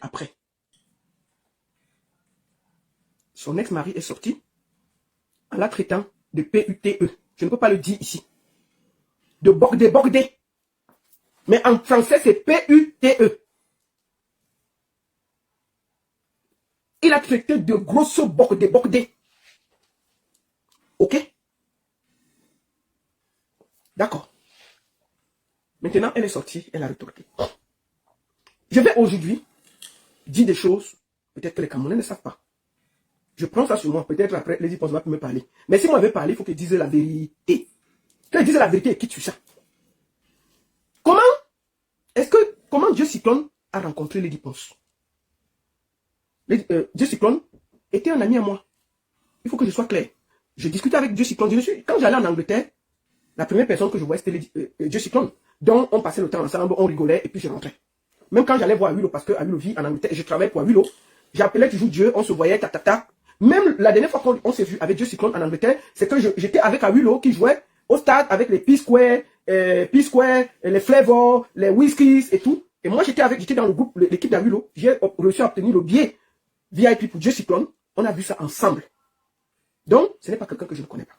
Après, son ex-mari est sorti en la traitant de PUTE. Je ne peux pas le dire ici. De bordé. Mais en français, c'est PUTE. Il a traité de grosso bordé. Ok? D'accord. Maintenant, elle est sortie, elle a retorqué. Je vais aujourd'hui dire des choses, peut-être que les Camerounais ne savent pas. Je prends ça sur moi, peut-être après, les hyposes vont me parler. Mais si moi je veux parler, il faut qu'ils disent la vérité. Qu'ils disent la vérité et quitte sur ça. Comment Dieu Cyclone a rencontré Lady Ponce? Dieu Cyclone était un ami à moi. Il faut que je sois clair. Je discutais avec Dieu Cyclone. Quand j'allais en Angleterre, la première personne que je voyais, c'était Dieu Cyclone. Donc, on passait le temps ensemble, on rigolait et puis je rentrais. Même quand j'allais voir Awilo, parce que Awilo vit en Angleterre et je travaillais pour Awilo, j'appelais toujours Dieu, on se voyait, ta. Même la dernière fois qu'on s'est vu avec Dieu Cyclone en Angleterre, c'est que j'étais avec Awilo qui jouait au stade avec les P-Square, les Flavor, les Whiskies et tout. Et moi, j'étais dans le groupe, l'équipe d'Awilo. J'ai réussi à obtenir le billet VIP pour Dieu Cyclone. On a vu ça ensemble. Donc, ce n'est pas quelqu'un que je ne connais pas.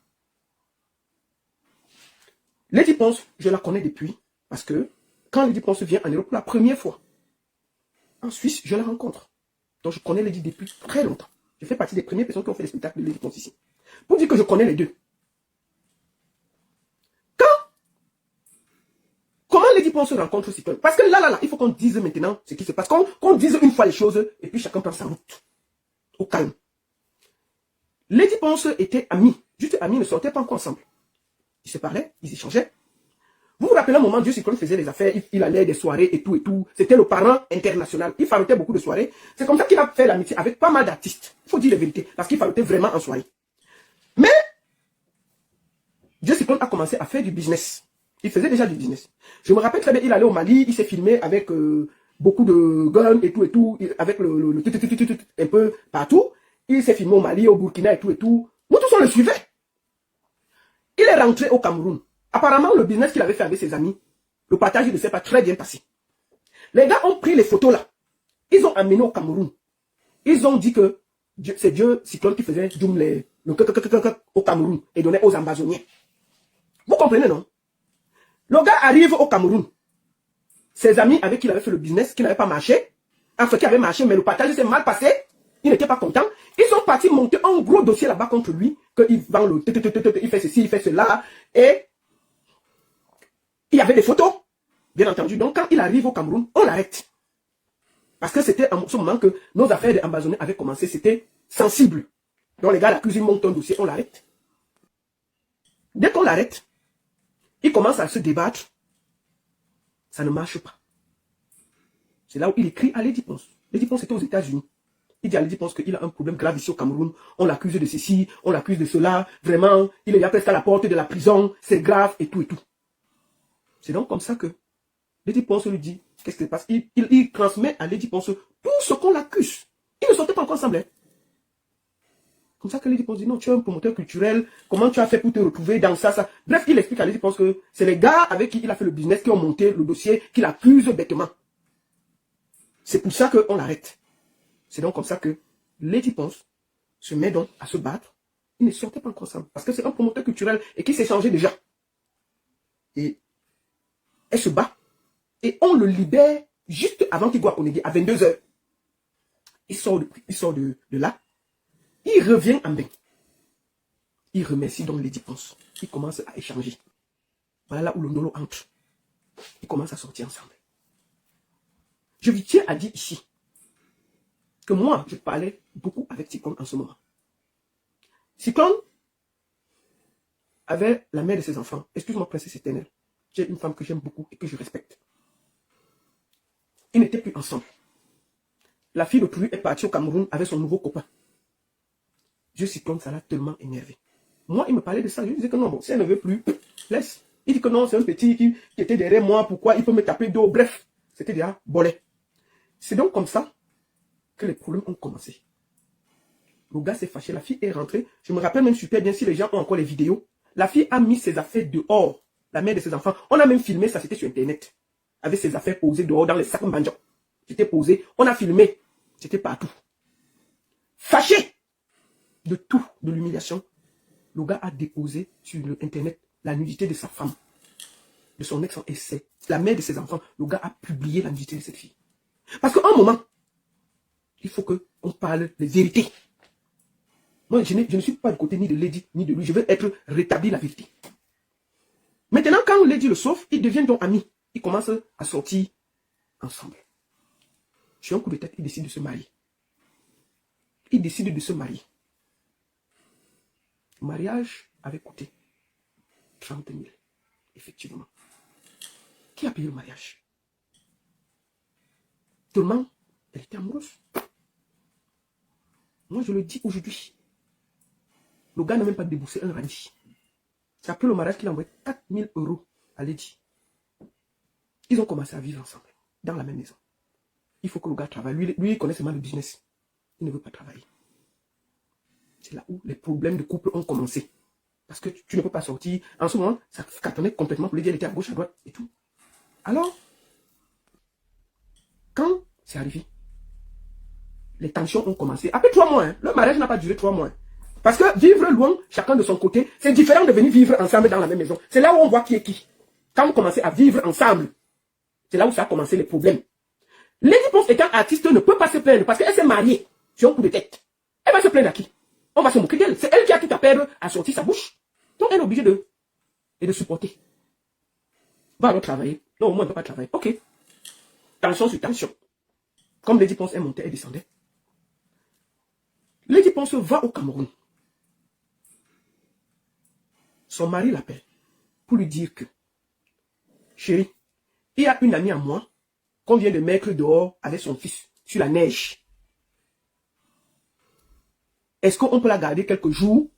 Lady Ponce, je la connais depuis, parce que quand Lady Ponce vient en Europe pour la première fois, en Suisse, je la rencontre. Donc, je connais Lady depuis très longtemps. Je fais partie des premières personnes qui ont fait les spectacles de Lady Ponce ici. Pour dire que je connais les deux. Comment Lady Ponce rencontre Cyclone? Parce que là, il faut qu'on dise maintenant ce qui se passe. Qu'on dise une fois les choses, et puis chacun prend sa route. Au calme. Lady Ponce était amis. Juste amis, ne sortaient pas encore ensemble. Ils se parlaient, ils échangeaient. Vous vous rappelez un moment, Dieu Cyclone faisait les affaires, il allait à des soirées et tout et tout. C'était le parent international. Il farotait beaucoup de soirées. C'est comme ça qu'il a fait l'amitié avec pas mal d'artistes. Il faut dire la vérité, parce qu'il farotait vraiment en soirée. Mais, Dieu Cyclone a commencé à faire du business. Il faisait déjà du business. Je me rappelle très bien, il allait au Mali, il s'est filmé avec beaucoup de guns et tout, avec le un peu partout. Il s'est filmé au Mali, au Burkina et tout. Nous tous on le suivait. Il est rentré au Cameroun. Apparemment, le business qu'il avait fait avec ses amis, le partage ne s'est pas très bien passé. Les gars ont pris les photos là. Ils ont amené au Cameroun. Ils ont dit que c'est Dieu Cyclone qui faisait au Cameroun et donnait aux ambazoniens. Vous comprenez, non? Le gars arrive au Cameroun. Ses amis avec qui il avait fait le business, qui n'avait pas marché, enfin qui avait marché, mais le partage s'est mal passé. Il n'était pas content. Ils sont partis monter un gros dossier là-bas contre lui, qu'il vend le il fait ceci, il fait cela, et il y avait des photos, bien entendu. Donc quand il arrive au Cameroun, on l'arrête. Parce que c'était en ce moment que nos affaires d'ambazonnés avaient commencé, c'était sensible. Donc les gars l'accusent, ils montent un dossier, on l'arrête. Dès qu'on l'arrête, il commence à se débattre. Ça ne marche pas. C'est là où il écrit à Lady Ponce. Lady Ponce était aux États-Unis. Il dit à Lady Ponce qu'il a un problème grave ici au Cameroun. On l'accuse de ceci, on l'accuse de cela. Vraiment, il est déjà presque à la porte de la prison. C'est grave et tout et tout. C'est donc comme ça que Lady Ponce lui dit qu'est-ce qui se passe. Il transmet à Lady Ponce tout ce qu'on l'accuse. Ils ne sortaient pas encore ensemble. Comme ça que Lady Ponce dit non, tu es un promoteur culturel. Comment tu as fait pour te retrouver dans ça. Bref, il explique à Lady Ponce que c'est les gars avec qui il a fait le business qui ont monté le dossier, qui l'accusent bêtement. C'est pour ça qu'on l'arrête. C'est donc comme ça que Lady Ponce se met donc à se battre. Ils ne sortaient pas encore ensemble. Parce que c'est un promoteur culturel et qui s'est changé déjà. Et elle se bat. Et on le libère juste avant qu'il doit Onégui, à 22 h. Il sort de là. Il revient en bain. Il remercie donc Lady Ponce. Ils commencent à échanger. Voilà là où le Ndolo entre. Ils commencent à sortir ensemble. Je lui tiens à dire ici que moi, je parlais beaucoup avec Cyclone en ce moment. Cyclone avait la mère de ses enfants. Excuse-moi, princesse éternelle. J'ai une femme que j'aime beaucoup et que je respecte. Ils n'étaient plus ensemble. La fille d'autrui est partie au Cameroun avec son nouveau copain. Dieu Cyclone, ça l'a tellement énervé. Moi, il me parlait de ça. Je lui disais que non, bon, si elle ne veut plus, laisse. Il dit que non, c'est un petit qui était derrière moi. Pourquoi il peut me taper d'eau? Bref, c'était déjà bolé. C'est donc comme ça que les problèmes ont commencé. Le gars s'est fâché, la fille est rentrée. Je me rappelle même super bien, si les gens ont encore les vidéos. La fille a mis ses affaires dehors. La mère de ses enfants. On a même filmé ça, c'était sur Internet. Avec ses affaires posées dehors dans les sacs banjo. J'étais posé, on a filmé. C'était partout. Fâché de tout, de l'humiliation, le gars a déposé sur Internet la nudité de sa femme, de son ex et c'est la mère de ses enfants. Le gars a publié la nudité de cette fille. Parce qu'à un moment, il faut qu'on parle de vérité. Moi, je ne suis pas du côté ni de Lady, ni de lui. Je veux être rétabli la vérité. Maintenant, quand Lady le sauve, ils deviennent donc amis. Ils commencent à sortir ensemble. Sur un coup de tête, ils décident de se marier. Ils décident de se marier. Le mariage avait coûté 30 000, effectivement. Qui a payé le mariage? Tellement, elle était amoureuse. Moi, je le dis aujourd'hui. Le gars n'a même pas déboursé un radis. C'est après le mariage qu'il a envoyé 4 000 € à Lady. Ils ont commencé à vivre ensemble, dans la même maison. Il faut que le gars travaille. Lui, il connaît seulement le business. Il ne veut pas travailler. C'est là où les problèmes de couple ont commencé. Parce que tu ne peux pas sortir. En ce moment, ça cartonnait complètement pour Lady. Elle était à gauche, à droite et tout. Alors, quand c'est arrivé, les tensions ont commencé. Après 3 mois, le mariage n'a pas duré 3 mois. Parce que vivre loin, chacun de son côté, c'est différent de venir vivre ensemble dans la même maison. C'est là où on voit qui est qui. Quand on commençait à vivre ensemble, c'est là où ça a commencé les problèmes. Lady Ponce étant artiste ne peut pas se plaindre parce qu'elle s'est mariée sur un coup de tête. Elle va se plaindre à qui? On va se moquer d'elle. C'est elle qui a tout à perdre à sortir sa bouche. Donc elle est obligée de supporter. Va alors travailler. Non, au moins elle ne peut pas travailler. Ok. Tension sur tension. Comme Lady Ponce est montée et descendait. Lady Ponce va au Cameroun. Son mari l'appelle pour lui dire que, chérie, il y a une amie à moi qu'on vient de mettre dehors avec son fils sur la neige. Est-ce qu'on peut la garder quelques jours,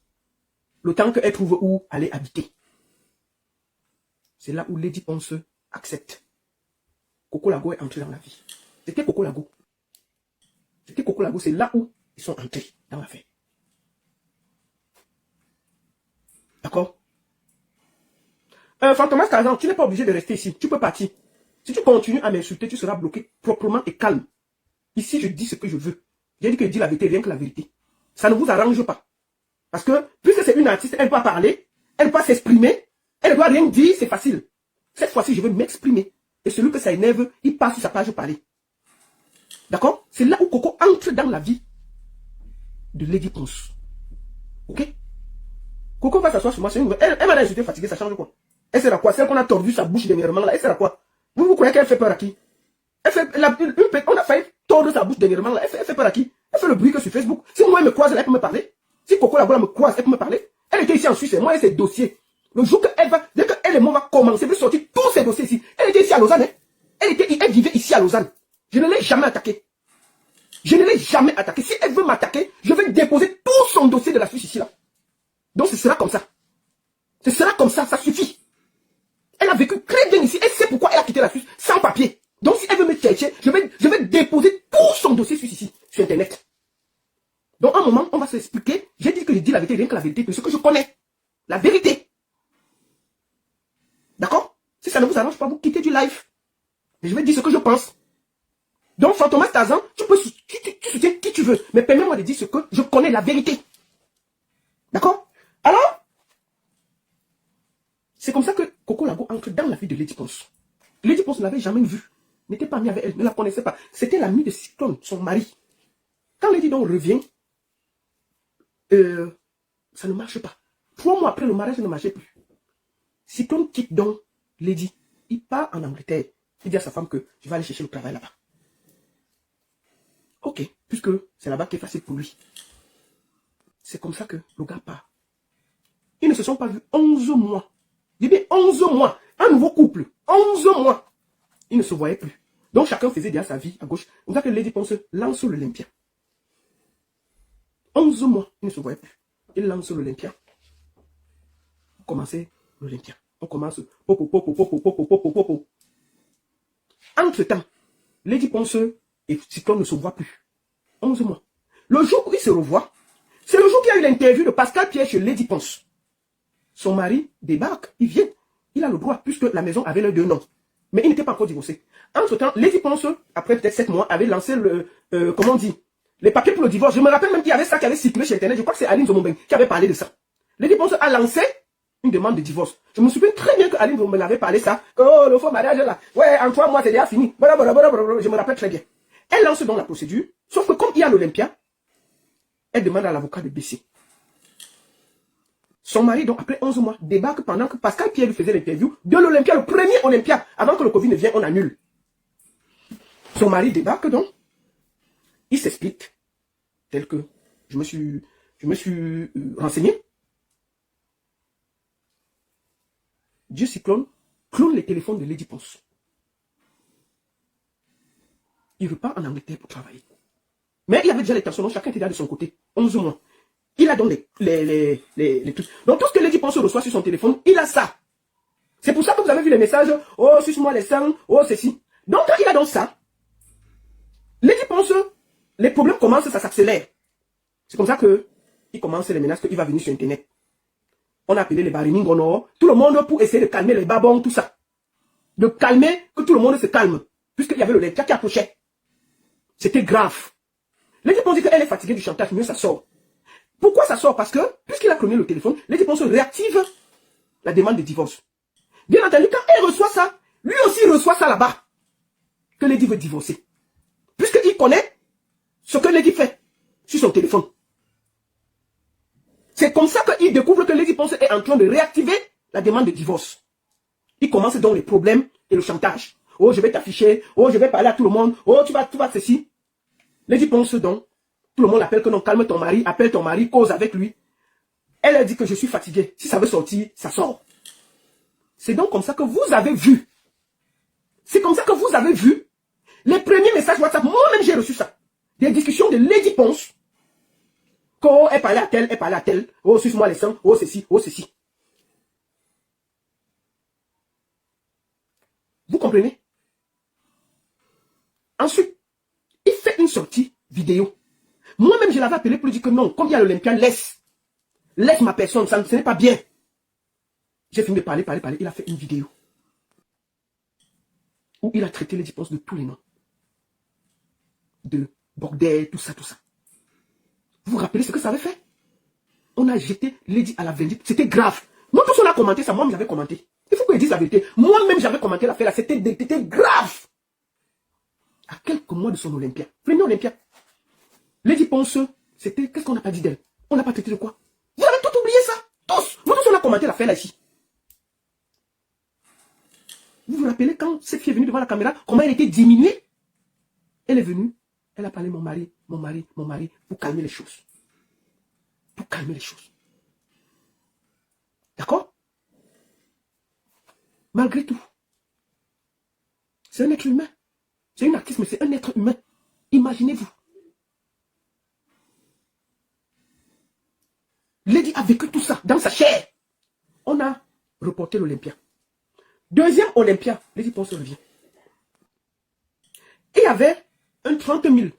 le temps qu'elle trouve où aller habiter? C'est là où Lady Ponce accepte. Coco Lago est entré dans la vie. C'était Coco Lago. C'était Coco Lago, c'est là où ils sont entrés dans l'affaire. D'accord? Fantomas Kazan, tu n'es pas obligé de rester ici. Tu peux partir. Si tu continues à m'insulter, tu seras bloqué proprement et calme. Ici, je dis ce que je veux. J'ai dit que je dis la vérité, rien que la vérité. Ça ne vous arrange pas. Parce que, puisque c'est une artiste, elle ne peut pas parler, elle ne peut pas s'exprimer, elle ne doit rien dire, c'est facile. Cette fois-ci, je veux m'exprimer. Et celui que ça énerve, il passe sur sa page parler. D'accord? C'est là où Coco entre dans la vie de Lady Ponce. Ok? Coco va s'asseoir sur moi, c'est une nouvelle. Elle m'a insulté fatiguée, ça change quoi? Elle sert à quoi? Celle qu'on a tordu sa bouche dernièrement là, elle sert à quoi? Vous croyez qu'elle fait peur à qui? Elle fait, on a failli tordre sa bouche dernièrement là, elle fait peur à qui? Elle fait le bruit que sur Facebook. Si moi elle me croise, elle peut me parler. Si Coco Lago me croise, elle peut me parler. Elle était ici en Suisse, et moi et ses dossiers. Le jour qu'elle va, dès qu'elle et moi va commencer, elle va sortir tous ses dossiers ici. Elle était ici à Lausanne, hein? Elle vivait ici à Lausanne. Je ne l'ai jamais attaquée. Je ne l'ai jamais attaquée. Si elle veut m'attaquer, je vais déposer tout son dossier de la Suisse ici là. Donc ce sera comme ça. Ce sera comme ça, ça suffit. Elle a vécu très bien ici. Elle sait pourquoi elle a quitté la Suisse sans papier. Donc si elle veut me chercher, je vais déposer tout son dossier suisse ici, sur Internet. Donc à un moment, on va s'expliquer. J'ai dit que je dis la vérité, rien que la vérité, de ce que je connais. La vérité. D'accord? Si ça ne vous arrange pas, vous quittez du live. Mais je vais dire ce que je pense. Donc Fantomas Tarzan, tu soutiens qui tu veux. Mais permets-moi de dire ce que je connais, la vérité. D'accord? Alors, c'est comme ça que Coco Lago entre dans la vie de Lady Ponce. Lady Ponce ne l'avait jamais vue. N'était pas amie avec elle, ne la connaissait pas. C'était l'ami de Cyclone, son mari. Quand Lady donc revient, ça ne marche pas. 3 mois après, le mariage ne marchait plus. Cyclone quitte donc Lady. Il part en Angleterre. Il dit à sa femme que je vais aller chercher le travail là-bas. Ok, puisque c'est là-bas qui est facile pour lui. C'est comme ça que le gars part. Ils ne se sont pas vus 11 mois. Je dis 11 mois. Un nouveau couple. 11 mois. Ils ne se voyaient plus. Donc chacun faisait déjà sa vie à gauche. On voit que Lady Ponce lance l'Olympia. 11 mois. Ils ne se voyaient plus. Il lance l'Olympia. On commençait l'Olympia. On commence. Entre-temps, Lady Ponce et Cyclone ne se voient plus. 11 mois. Le jour où ils se revoient, c'est le jour qu'il y a eu l'interview de Pascal Pierre chez Lady Ponce. Son mari débarque, il vient. Il a le droit, puisque la maison avait leurs 2 noms. Mais il n'était pas encore divorcé. Entre-temps, Lady Ponce, après peut-être 7 mois, avait lancé le, comment on dit, les papiers pour le divorce. Je me rappelle même qu'il y avait ça qui avait circulé sur Internet. Je crois que c'est Aline Zomombeng qui avait parlé de ça. Lady Ponce a lancé une demande de divorce. Je me souviens très bien que Aline Zomombeng avait parlé ça. Oh, le faux mariage là. Ouais, en 3 mois, c'est déjà fini. Je me rappelle très bien. Elle lance donc la procédure. Sauf que comme il y a l'Olympia, elle demande à l'avocat de baisser. Son mari, donc, après 11 mois, débarque pendant que Pascal Pierre lui faisait l'interview de l'Olympia, le premier Olympia. Avant que le Covid ne vienne, on annule. Son mari débarque donc. Il s'explique. Tel que je me suis renseigné. Dieu Cyclone clone les téléphones de Lady Ponce. Il repart en Angleterre pour travailler. Mais il y avait déjà les tensions, donc chacun était là de son côté. 11 mois. Il a donc les trucs. Donc tout ce que Lady Ponce reçoit sur son téléphone, il a ça. C'est pour ça que vous avez vu les messages. Oh, suce-moi les seins. Oh, ceci. Donc quand il a donc ça, Lady Ponce, les problèmes commencent, ça s'accélère. C'est comme ça que il commence les menaces qu'il va venir sur Internet. On a appelé les Bariningono, tout le monde pour essayer de calmer les babons, tout ça. De calmer, que tout le monde se calme. Puisqu'il y avait le lecteur qui approchait. C'était grave. Lady Ponce dit qu'elle est fatiguée du chantage, mieux ça sort. Pourquoi ça sort? Parce que, puisqu'il a cloné le téléphone, Lady Ponce réactive la demande de divorce. Bien entendu, quand elle reçoit ça, lui aussi reçoit ça là-bas. Que Lady veut divorcer. Puisqu'il connaît ce que Lady fait sur son téléphone. C'est comme ça qu'il découvre que Lady Ponce est en train de réactiver la demande de divorce. Il commence donc les problèmes et le chantage. Oh, je vais t'afficher. Oh, je vais parler à tout le monde. Oh, tu vas ceci. Lady Ponce donc. Tout le monde appelle que non, calme ton mari, appelle ton mari, cause avec lui. Elle a dit que je suis fatiguée. Si ça veut sortir, ça sort. C'est donc comme ça que vous avez vu. C'est comme ça que vous avez vu les premiers messages WhatsApp. Moi-même, j'ai reçu ça. Des discussions de Lady Ponce. Oh, elle parlait à tel, elle parlait à tel. Oh, suce-moi les seins. Oh, ceci, oh, ceci. Vous comprenez? Ensuite, il fait une sortie vidéo. Moi-même, je l'avais appelé pour lui dire que non, comme il y a l'Olympia, laisse ma personne, ce n'est pas bien. J'ai fini de parler. Il a fait une vidéo où il a traité Lady Ponce de tous les noms. De bordel, tout ça. Vous vous rappelez ce que ça avait fait? On a jeté Lady à la vindicte. C'était grave. Nous tous on a commenté ça, moi-même j'avais commenté. Il faut que je dise la vérité. Moi-même j'avais commenté l'affaire là, c'était grave. À quelques mois de son Olympia. Premier Olympia. Lady Ponce, c'était, qu'est-ce qu'on n'a pas dit d'elle? On n'a pas traité de quoi? Vous avez tout oublié ça? Tous. Nous tous on a commenté l'affaire là ici. Vous vous rappelez quand cette fille est venue devant la caméra, comment elle était diminuée? Elle est venue, elle a parlé mon mari, pour calmer les choses. Pour calmer les choses. D'accord? Malgré tout, c'est un être humain. C'est une artiste, mais c'est un être humain. Imaginez-vous. Lady a vécu tout ça dans sa chair. On a reporté l'Olympia. Deuxième Olympia, Lady Ponce revient. Il y avait un 30 000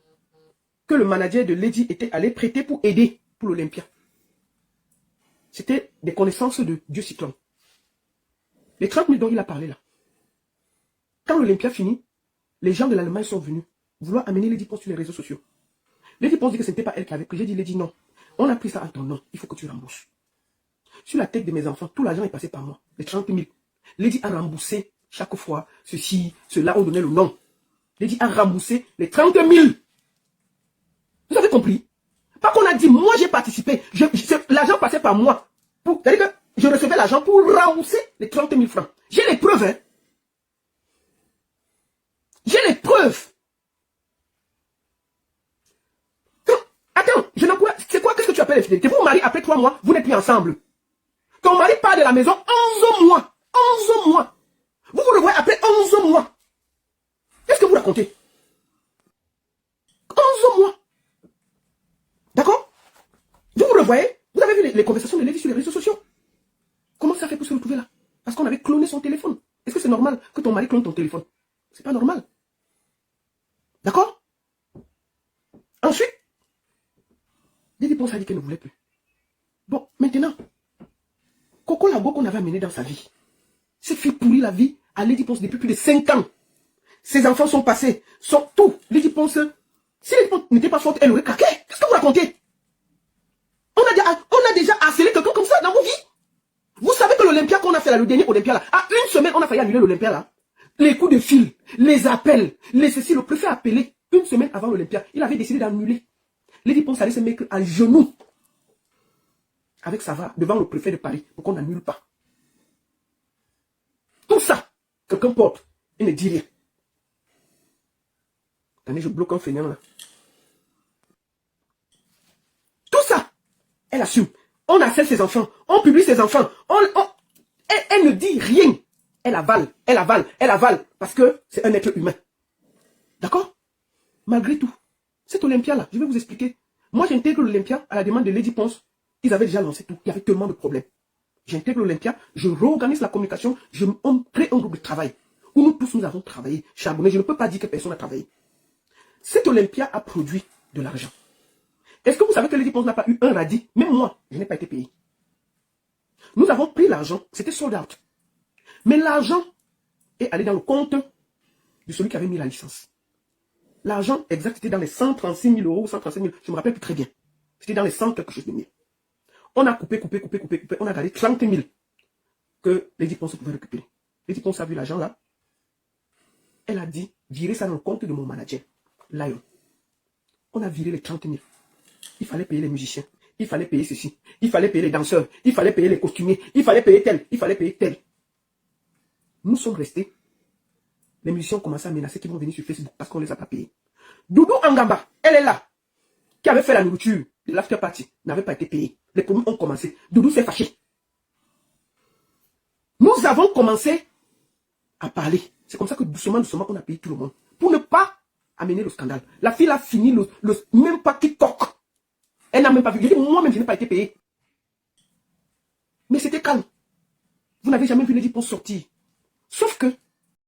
que le manager de Lady était allé prêter pour aider pour l'Olympia. C'était des connaissances de Dieu Cyclone. Les 30 000 dont il a parlé là. Quand l'Olympia finit, les gens de l'Allemagne sont venus vouloir amener Lady Ponce sur les réseaux sociaux. Lady Ponce dit que ce n'était pas elle qui avait pris. J'ai dit, Lady, non. On a pris ça en ton nom. Il faut que tu rembourses. Sur la tête de mes enfants, tout l'argent est passé par moi. Les 30 000. Lady a remboursé chaque fois ceci, cela, on donnait le nom. Lady a remboursé les 30 000. Vous avez compris? Pas qu'on a dit, moi j'ai participé. L'argent passait par moi. C'est-à-dire que je recevais l'argent pour rembourser les 30 000 francs. J'ai les preuves. Hein? J'ai les preuves. Attends, c'est quoi, qu'est-ce que tu appelles l'infidélité? Vous vous mariez après 3 mois, vous n'êtes plus ensemble. Ton mari part de la maison 11 mois. 11 mois. Vous le voyez après 11 mois. Qu'est-ce que vous racontez? 11 mois. D'accord? Vous le voyez? Vous avez vu les conversations de Lady sur les réseaux sociaux? Comment ça fait pour se retrouver là? Parce qu'on avait cloné son téléphone. Est-ce que c'est normal que ton mari clone ton téléphone? C'est pas normal. D'accord? Ensuite, Lady Ponce a dit qu'elle ne voulait plus. Bon, maintenant, Coco Lago qu'on avait amené dans sa vie, cette fille pourrit la vie à Lady Ponce depuis plus de 5 ans. Ses enfants sont passés, sont tout. Lady Ponce, si Lady Ponce n'était pas forte, elle aurait craqué. Qu'est-ce que vous racontez? On a déjà harcelé quelqu'un comme ça dans vos vies. Vous savez que l'Olympia qu'on a fait là, le dernier Olympia là, à une semaine, on a failli annuler l'Olympia là. Les coups de fil, les appels, les ceci, le préfet a appelé une semaine avant l'Olympia. Il avait décidé d'annuler. Lady Ponce allait se mettre à genoux avec Savard devant le préfet de Paris pour qu'on n'annule pas. Tout ça, quelqu'un porte, il ne dit rien. Attendez, je bloque un feignant là. Tout ça, elle assume. On harcèle ses enfants, on publie ses enfants, elle ne dit rien. Elle avale, elle avale, elle avale, parce que c'est un être humain. D'accord? Malgré tout, cet Olympia-là, je vais vous expliquer. Moi, j'intègre l'Olympia à la demande de Lady Ponce. Ils avaient déjà lancé tout. Il y avait tellement de problèmes. J'intègre l'Olympia, je réorganise la communication, on crée un groupe de travail où nous tous, nous avons travaillé, charbonné. Je ne peux pas dire que personne n'a travaillé. Cet Olympia a produit de l'argent. Est-ce que vous savez que Lady Ponce n'a pas eu un radis? Même moi, je n'ai pas été payé. Nous avons pris l'argent, c'était sold out. Mais l'argent est allé dans le compte de celui qui avait mis la licence. L'argent exact était dans les 136 000 euros, 136 000, je ne me rappelle plus très bien. C'était dans les 100 quelque chose de mille. On a coupé, on a gardé 30 000 que Lady Ponce pouvait récupérer. Lady Ponce a vu l'argent là. Elle a dit, virez ça dans le compte de mon manager, Lion. On a viré les 30 000. Il fallait payer les musiciens. Il fallait payer ceci. Il fallait payer les danseurs. Il fallait payer les costumiers. Il fallait payer tel. Il fallait payer tel. Nous sommes restés. Les musiciens ont commencé à menacer qu'ils vont venir sur Facebook parce qu'on ne les a pas payés. Doudou Angamba, elle est là, qui avait fait la nourriture de l'after party, n'avait pas été payée. Les premiers ont commencé. Doudou s'est fâché. Nous avons commencé à parler. C'est comme ça que doucement, doucement, on a payé tout le monde. Pour ne pas amener le scandale. La fille a fini même pas qui coque. Elle n'a même pas vu. Je dis, moi-même, je n'ai pas été payé. Mais c'était calme. Vous n'avez jamais vu Lady Ponce sortir. Sauf que